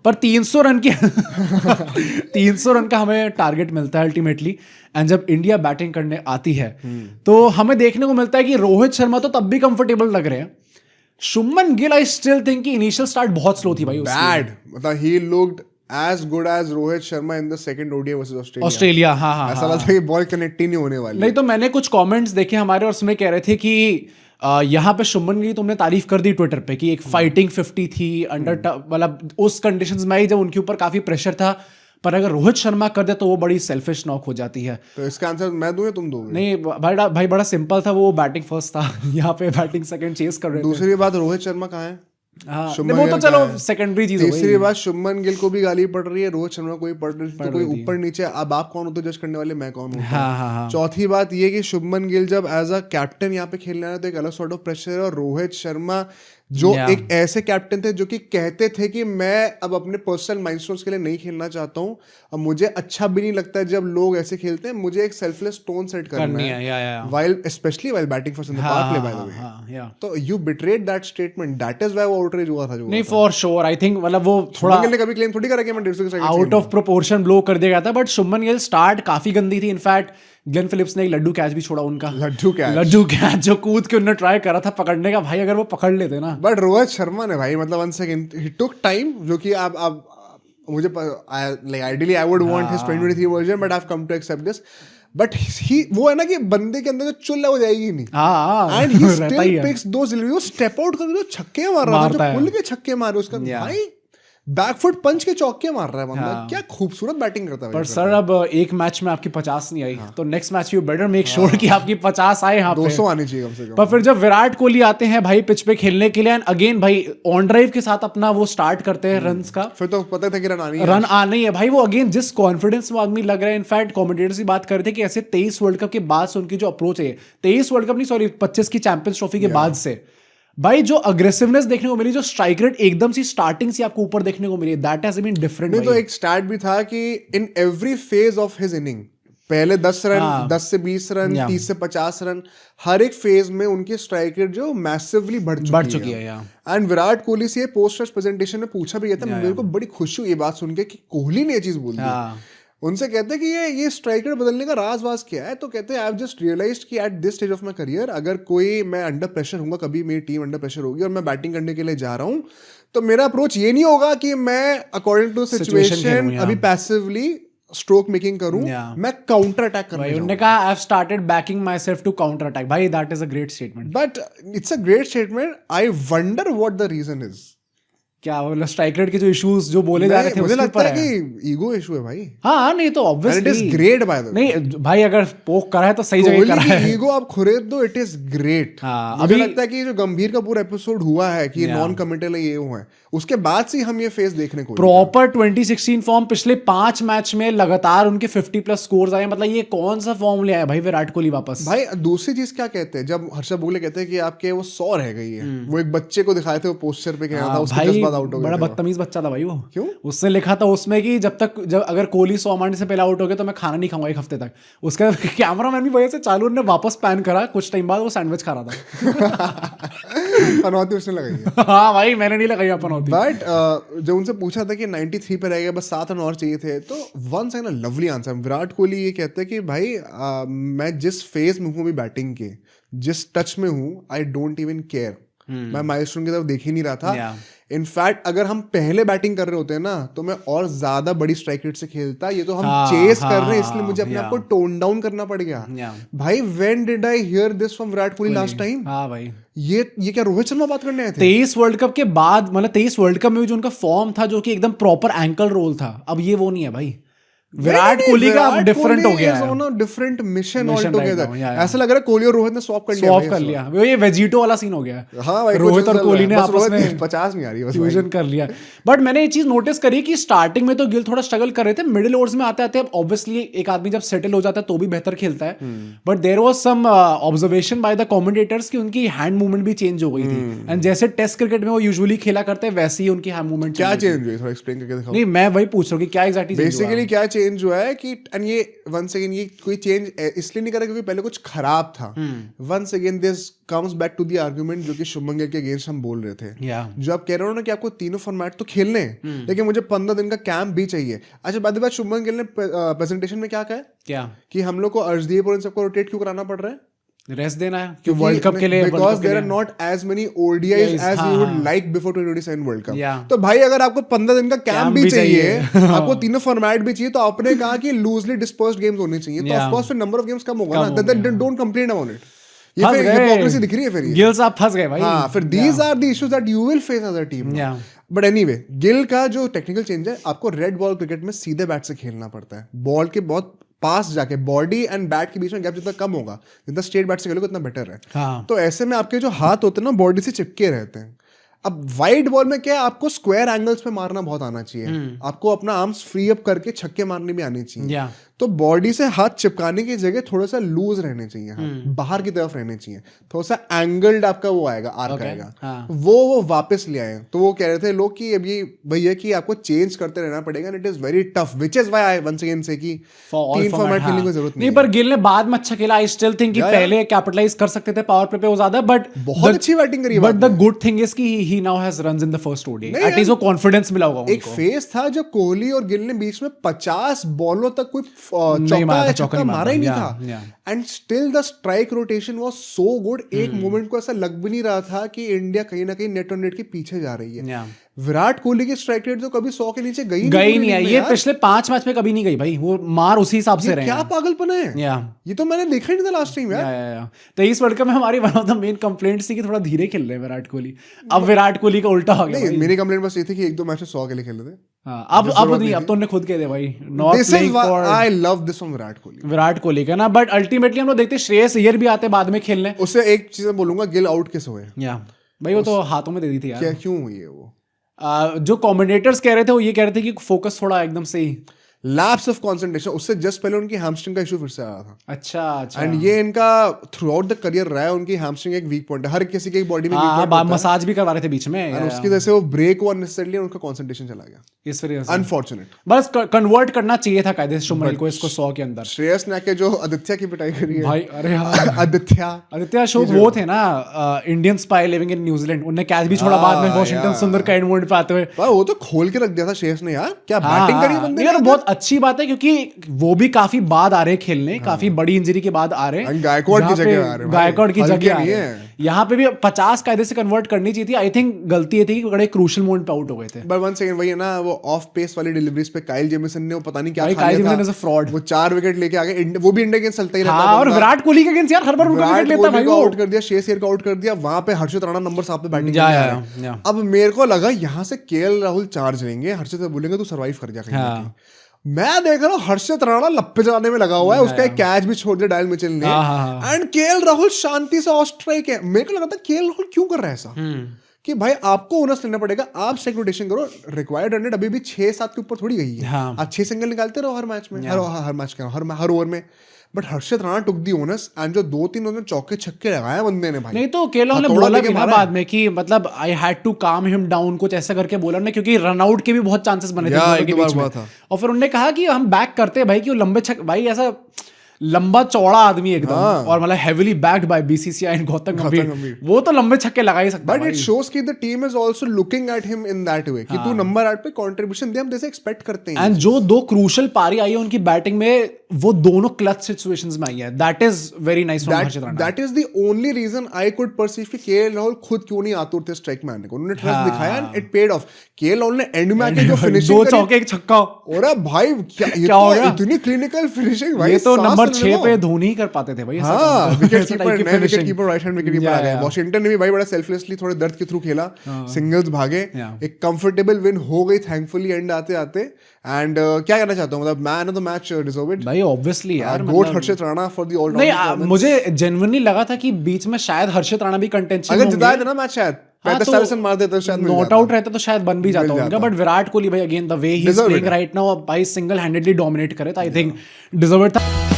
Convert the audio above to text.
पर 300 रन की 300 रन का हमें टारगेट मिलता है अल्टीमेटली। एंड जब इंडिया बैटिंग करने आती है तो हमें देखने को मिलता है कि रोहित शर्मा तो तब भी कंफर्टेबल लग रहे हैं। Shubman Gill I still think कि इनिशियल स्टार्ट बहुत स्लो थी भाई उसकी। बैड, मतलब he looked as good as Rohit Sharma in the second ODI versus Australia. हाँ ऐसा लगता है कि बॉल कनेक्ट ही नहीं होने वाली। नहीं तो मैंने कुछ कमेंट्स देखे हमारे और उसमें कह रहे थे कि यहाँ पे शुभमन गिल तुमने तारीफ कर दी ट्विटर पे कि एक फाइटिंग 50 थी अंडर, मतलब उस कंडीशंस में ही जब उनके ऊपर काफी प्रेशर था। पर अगर रोहित शर्मा कर दे तो वो बड़ी सेल्फिश नॉक हो जाती है। तो इसका आंसर मैं दूं या तुम दोगे? नहीं भाई बड़ा सिंपल था, वो बैटिंग फर्स्ट था यहाँ पे बैटिंग सेकंड चेस कर रहे थे। दूसरी बात, रोहित शर्मा कहाँ है? हाँ, वो तो चलो सेकेंडरी चीज हो गई। तीसरी बात, शुभमन गिल को भी गाली पड़ रही है, रोहित शर्मा को भी पड़ रही है, तो कोई ऊपर नीचे। अब आप कौन होते जज करने वाले, मैं कौन हूँ? हाँ। चौथी बात ये कि शुभमन गिल जब एज अ कैप्टन यहाँ पे खेलने आया तो एक अलग सॉर्ट ऑफ प्रेशर है, और रोहित शर्मा जो एक ऐसे कैप्टन थे जो कि कहते थे कि मैं अब अपने पर्सनल माइलस्टोन्स के लिए नहीं खेलना चाहता हूँ, अब मुझे अच्छा भी नहीं लगता है जब लोग ऐसे खेलते हैं, मुझे एक सेल्फलेस टोन सेट करना है while specially while batting for the power play by the way. तो you betrayed that statement, that is why वो आउटरेज हुआ था। जो नहीं फॉर श्योर आई थिंक, मतलब वो थोड़ा ने कभी क्लेम थोड़ी करा कि मैं 150 आउट ऑफ प्रोपोर्शन ब्लो कर दिया गया था। बट शुभमन गिल स्टार्ट काफी गंदी थी। इनफैक्ट ग्लेन फिलिप्स ने एक लड्डू कैच भी छोड़ा उनका, लड्डू कैच जो कूद के उन्होंने ट्राई करा था पकड़ने का, भाई अगर वो पकड़ लेते ना। बट रोहित शर्मा ने भाई, मतलब 1 सेकंड ही टुक टाइम, जो कि आप मुझे like ideally I would want his 2023 version, but I have come to accept this. But ही वो है ना कि बंदे के अंदर जो चुल है वो जाएगी नहीं। एंड ही स्टिल पिक्स दोस, वो स्टेप आउट करके जो छक्के मार रहा था, जो पुल के छक्के मारे उसका, भाई बैकफुट पंच के चौके मार रहा है बंदा। क्या खूबसूरत बैटिंग करता है। पर सर अब एक मैच में आपकी 50 नहीं आई, तो next match you better make sure कि आपकी 50 आए यहाँ पे, 200 आनी चाहिए कम से कम। पर फिर जब विराट कोहली आते हैं भाई पिच पे खेलने के लिए, एंड अगेन भाई ऑन ड्राइव के साथ अपना वो स्टार्ट करते हैं रन्स का, फिर तो पता था कि रन आना ही है भाई। वो अगेन जिस कॉन्फिडेंस में आदमी लग रहा है, इनफैक्ट कमेंटेटर्स भी बात कर रहे थे कि ऐसे 23 वर्ल्ड कप के बाद से उनकी जो अप्रोच है, 23 वर्ल्ड कप नहीं सॉरी 25 की चैंपियंस ट्रॉफी के बाद से भाई जो अग्रेसिवनेस देखने को मिली, जो स्ट्राइक रेट एकदम सी स्टार्टिंग से आपको ऊपर देखने को मिली, दैट हैज बीन डिफरेंट। नहीं तो एक स्टैट भी था कि in every phase of his inning, पहले 10 रन, 10 से 20 रन, 30 से 50 रन, हर एक फेज में उनकी स्ट्राइक रेट जो मैसिवली बढ़ चुकी है। एंड विराट कोहली से पोस्ट मैच प्रेजेंटेशन में पूछा भी गया था, मेरे को बड़ी खुशी हुई ये बात सुन के कि कोहली ने ये चीज बोल दी। उनसे कहते हैं कि ये स्ट्राइक रेट बदलने का राज क्या है, तो कहते हैं आई हैव जस्ट रियलाइज्ड कि at this stage of my career, अगर कोई मैं अंडर प्रेशर हूँ, कभी मेरी टीम अंडर प्रेशर होगी और मैं बैटिंग करने के लिए जा रहा हूँ, तो मेरा अप्रोच ये नहीं होगा कि मैं अकॉर्डिंग टू सिचुएशन अभी पैसिवली स्ट्रोक मेकिंग करूं, मैं काउंटर अटैक करने जाऊं। उन्होंने कहा I have started backing myself to counter attack. भाई that is a great statement, but it's a great statement. I wonder what the reason is. क्या मतलब स्ट्राइक रेट के जो इश्यूज जो बोले जा रहे थे, मुझे लगता है कि ईगो इशू है भाई। हाँ नहीं तो obviously it is great bye the वे। नहीं भाई अगर पोक करा है तो सही जगह करा है। ईगो आप खुरेद दो, इट इज ग्रेट। मुझे लगता है कि जो गंभीर का पूरा एपिसोड हुआ है कि नॉन कमिटल ये हुआ है, उसके बाद से हम ये फेस देखने को प्रॉपर 2016 फॉर्म, पिछले 5 मैच में लगातार उनके 50+ स्कोर्स आए। मतलब ये कौन सा फॉर्म ले आया भाई विराट कोहली वापस। भाई दूसरी चीज क्या कहते हैं, जब हर्षद बोले कहते हैं कि आपके वो 100 रह गई है, वो एक बच्चे को दिखाए थे वो पोस्टर पे क्या था, उसके 10 बाद आउट हो गया। बड़ा बदतमीज बच्चा था भाई वो। क्यों? उसने लिखा था उसमें कि जब अगर कोहली 100 मारने से पहले आउट हो गया तो मैं खाना नहीं खाऊंगा 1 हफ्ते तक। उसका कैमरामैन भी वजह से चालू ने वापस पैन करा, कुछ टाइम बाद वो सैंडविच खा रहा था। पनौती उसने लगाई। हाँ भाई मैंने नहीं लगाई पनौती। बट जब उनसे पूछा था कि 93 पे रह गया, बस 7 रन और चाहिए थे, तो one second lovely answer. Virat Kohli ये कहते हैं कि भाई मैं जिस फेज में हूँ अभी बैटिंग के, जिस टच में हूँ, आई डोंट इवन केयर। मैं माइलस्टोन की तरफ देख ही नहीं रहा था। इनफैक्ट अगर हम पहले बैटिंग कर रहे होते हैं ना, तो मैं और ज्यादा बड़ी स्ट्राइक रेट से खेलता। ये तो हम चेस कर रहे हैं, इसलिए मुझे अपने आप को टोन डाउन करना पड़ गया। भाई when did I hear this from Virat Kohli last time? हाँ भाई ये क्या रोहित शर्मा बात करने आए थे? 23 वर्ल्ड कप के बाद, मतलब 23 वर्ल्ड कप में जो उनका फॉर्म था, जो कि एकदम प्रॉपर एंकल रोल था, अब ये वो नहीं है भाई। विराट कोहली का डिफरेंट हो गया है, डिफरेंट मिशन ऑलटुगेदर। ऐसा लग रहा है कोहली और रोहित ने स्वैप कर लिया। वो ये वेजिटो वाला सीन हो गया। हाँ भाई, रोहित और कोहली ने आपस में 50 नहीं आ रही, फ्यूजन कर लिया। बट मैंने ये चीज नोटिस करी कि स्टार्टिंग में तो गिल थोड़ा स्ट्रगल कर रहे थे, मिडिल ओवर्स में आते आते ऑब्वियसली एक आदमी जब सेटल हो जाता है तो भी बेहतर खेलता है। But there was some observation by the commentators कि उनकी हैंड मूवमेंट भी चेंज हो गई थी। एंड जैसे टेस्ट क्रिकेट में वो यूजुअली खेला करते हैं, वैसे ही उनकी हैंड मूवमेंट क्या चेंज हुई, थोड़ा एक्सप्लेन करके दिखाओ। नहीं मैं वही पूछ रहा हूँ कि क्या एग्जैक्टली बेसिकली क्या चेंज जो है कि एंड ये वंस अगेन ये कोई चेंज इसलिए नहीं करा क्योंकि पहले कुछ खराब था. Once again this comes back to the argument जो कि शुभमन गिल के अगेंस्ट हम बोल रहे थे. जो आप कह रहे हो ना कि आपको तीनों फॉर्मेट तो खेलने हैं लेकिन मुझे 15 दिन का कैंप भी चाहिए. अच्छा बाद में शुभमन गिल ने प्रेजेंटेशन में क्या कहा, क्या कि हम लोग को अर्शदीप और इन सबको रोटेट क्यों कराना पड़ रहा है, रेस्ट देना है कि वर्ल्ड कप के लिए, because there are not as many ODIs as you would like before 2027 world cup. तो भाई अगर आपको 15 दिन का कैंप भी चाहिए आपको तीनों फॉर्मेट भी चाहिए तो आपने कहा कि लूजली डिस्पर्स्ड गेम्स होने चाहिए. तो ऑफ कोर्स फिर नंबर ऑफ गेम्स कम होगा ना. Then don't complain about it. ये फिर हिपोक्रेसी दिख रही है फिर. गिल साहब फंस गए भाई. हां फिर these are the issues that you will face as a team. But anyway Gill का जो टेक्निकल चेंज है, आपको रेड बॉल क्रिकेट में सीधे बैट से खेलना पड़ता है. बॉल के बहुत पास जाके बॉडी एंड बैट के बीच में गैप जितना कम होगा, जितना स्ट्रेट बैट से खेलोगे उतना बेटर है. तो ऐसे में आपके जो हाथ होते हैं ना बॉडी से चिपके रहते हैं. अब वाइड बॉल में क्या है, आपको स्क्वायर एंगल्स पे मारना बहुत आना चाहिए. आपको अपना आर्म्स फ्री अप करके छक्के मारने भी आने चाहिए. तो बॉडी से हाथ चिपकाने की जगह थोड़ा सा लूज रहने चाहिए, बाहर की तरफ रहने चाहिए. थोड़ा सा एंगल्ड आपका वो आएगा, आर्क आएगा. वो वापस ले आए. तो वो कह रहे थे लोग कि अभी भैया कि आपको चेंज करते रहना पड़ेगा. It is very tough, which is why I once again say कि तीन फॉर्मेट खेलने की जरूरत नहीं. पर गिल ने बाद में अच्छा खेला. आई स्टिल थिंक कि पहले कैपिटलाइज कर सकते थे पावर प्ले पे वो ज्यादा, बट बहुत अच्छी बैटिंग करी. But the good thing is कि he now has runs in the first ODI. At least वो कॉन्फिडेंस मिला होगा उनको. एक फेज था जब कोहली और गिल ने बीच में 50 बॉलों तक कोई चौका मारा ही नहीं था. And still the strike rotation was so good. एक मोमेंट को ऐसा लग भी नहीं रहा था कि इंडिया कहीं ना कहीं नेट ऑन नेट के पीछे जा रही है. विराट कोहली की स्ट्राइक रेट तो कभी 100 के नीचे गई नहीं है. ये पिछले 5 मैच में कभी नहीं गई भाई. वो मार उसी हिसाब से रहे. क्या पागलपन है. ये तो मैंने देखा ही नहीं था लास्ट टाइम यार. 23 वर्ल्ड कप में हमारी one of the main complaints थी कि थोड़ा धीरे खेल रहे हैं विराट कोहली. अब विराट कोहली का उल्टा हो गया. मेरी कंप्लेंट बस ये थी कि 1-2 मैच में 100 के लिए खेल रहे थे. अब नहीं, अब तो उन्होंने खुद कह दिया भाई not playing for. I love this from Virat Kohli का ना. बट अल्टीमेटली हम लोग देखते श्रेयस अय्यर भी आते बाद में खेलने. उससे एक चीज बोलूंगा, गिल आउट किस हुए भाई. वो तो हाथों में दे दी थी यार. क्यों हुई है वो? जो कमेंटेटर्स कह रहे थे वो ये कह रहे थे कि फोकस थोड़ा एकदम से ही लैप्स ऑफ कंसंट्रेशन. उससे जस्ट पहले उनकी हैमस्ट्रिंग का इशू फिर से आया था. अच्छा. एंड ये इनका थ्रू आउट द करियर रहा है. उनकी हैमस्ट्रिंग एक वीक पॉइंट है. हर किसी की बॉडी में वीक पॉइंट होता है. मसाज भी करवा रहे थे बीच में. और उसकी वजह से वो ब्रेक हुआ अननेसेसरली. उनका कंसंट्रेशन चला गया इस वजह से. अनफॉर्चुनेट. बस कन्वर्ट करना चाहिए था कायदे से शुभमन को इसको 100 के अंदर. श्रेयस ने के जो आदित्य की पिटाई करी है भाई. अरे यार आदित्य अशोक वो थे ना Indian spy living in New Zealand. उन्होंने कैच भी छोड़ा बाद में वॉशिंगटन सुंदर का एंड मोमेंट पे आते हुए. वो तो खोल के रख दिया था श्रेयस ने यार. क्या बैटिंग करी बंदे ने यार. बहुत अच्छी बात है क्योंकि वो भी काफी बाद आ रहे खेलने. काफी बड़ी इंजरी के बाद आ रहे. गायकवाड़ की जगह आ रहे. गायकवाड़ की जगह आ रहे. यहाँ पे भी 50 कायदे से कन्वर्ट करनी चाहिए थी. आई थिंक गलती ये थी कि बड़े क्रूशियल मोमेंट पे आउट हो गए थे. बट वन सेकंड, वही है ना वो ऑफ पेस वाली डिलीवरीज पे काइल जेमिसन ने वो पता नहीं क्या खा लिया था. Is a fraud. वो 4 विकेट लेके आ गए. वो भी इंडिया के चलता ही रहता है. और विराट कोहली के अगेंस्ट यार हर बार उनका विकेट लेता भाई. आउट कर दिया, श्रेयस अय्यर को आउट कर दिया. वहां पे हर्षित राणा नंबर 7 पे बैटिंग. अब मेरे को लगा यहाँ से KL राहुल चार्ज लेंगे. हर्षित बोलेंगे तू सर्वाइव कर जा कहीं. मैं देख रहा हूँ हर्षित राणा लप्पे चलाने में लगा हुआ है. उसका एक कैच भी छोड़ दिया डायल मिचेल ने. एंड KL राहुल शांति से ऑफ स्ट्राइक है. मेरे को लगा था KL राहुल क्यों कर रहा है ऐसा कि भाई आपको ओनर्स लेना पड़ेगा. आप स्ट्राइक रोटेशन करो. रिक्वायर्ड रन रेट अभी भी 6-7 के ऊपर थोड़ी गई है. आप 6 सिंगल निकालते रहो हर मैच में. हर मैच का हर ओवर में. But Harshit Rana took the owners. And जो 2-3 उन्होंने चौके छक्के लगाए बंदे ने भाई. नहीं तो KL ने बोला भी ना बाद में कि मतलब आई हैड टू काम हिम डाउन कुछ ऐसा करके बोला उन्होंने. क्योंकि रन आउट के भी बहुत चांसेस बने थे के बीच में. और फिर उन्होंने कहा कि हम बैक करते हैं भाई कि वो लंबे छक्के. भाई ऐसा लंबा चौड़ा आदमी एकदम. और मतलब heavily backed by BCCI and Gautam गंभीर. वो तो लंबे छक्के लगा ही सकता है. बट इट शोस कि the team is also looking at him in that way कि तू नंबर 8 पे कंट्रीब्यूशन दे. हम जैसे एक्सपेक्ट करते हैं. एंड जो 2 क्रूशियल पारी आई है उनकी बैटिंग में वो दोनों क्लच सिचुएशंस में आई है. That is very nice from Harshit Rana. That is the only reason I could perceive कि KL राहुल खुद क्यों नहीं आतुर थे स्ट्राइक मारने को. उन्होंने ट्रस्ट दिखाया and it paid of. KL Rahul ने एंड में आके जो फिनिशिंग 2 चौके एक छक्का. और भाई क्या हो गया. इतनी क्लिनिकल फिनिशिंग भाई. ये तो नंबर 6 पे धोनी कर पाते थे भाई. Wicket keeper right hand wicket keeper आ गए. वॉशिंगटन ने भी भाई बड़ा सेल्फलेसली थोड़े दर्द के थ्रू खेला. सिंगल्स भागे. एक कंफर्टेबल विन हो गई थैंकफुली एंड आते आते. एंड क्या कहना चाहता हूं, मतलब man of the match deserve it भाई ऑब्वियसली यार. Goat Harshit Rana for the all round. मुझे जेन्युइनली लगा था कि बीच में शायद हर्षित राणा भी कंटेंशन अगर जिताया था ना मैच शायद मार देते तो शायद नॉट आउट रहता तो शायद बन भी जाता उनका. बट विराट कोहली भाई again the way he is playing right now भाई सिंगल हैंडेडली डोमिनेट करे. तो आई थिंक डिजर्व इट था.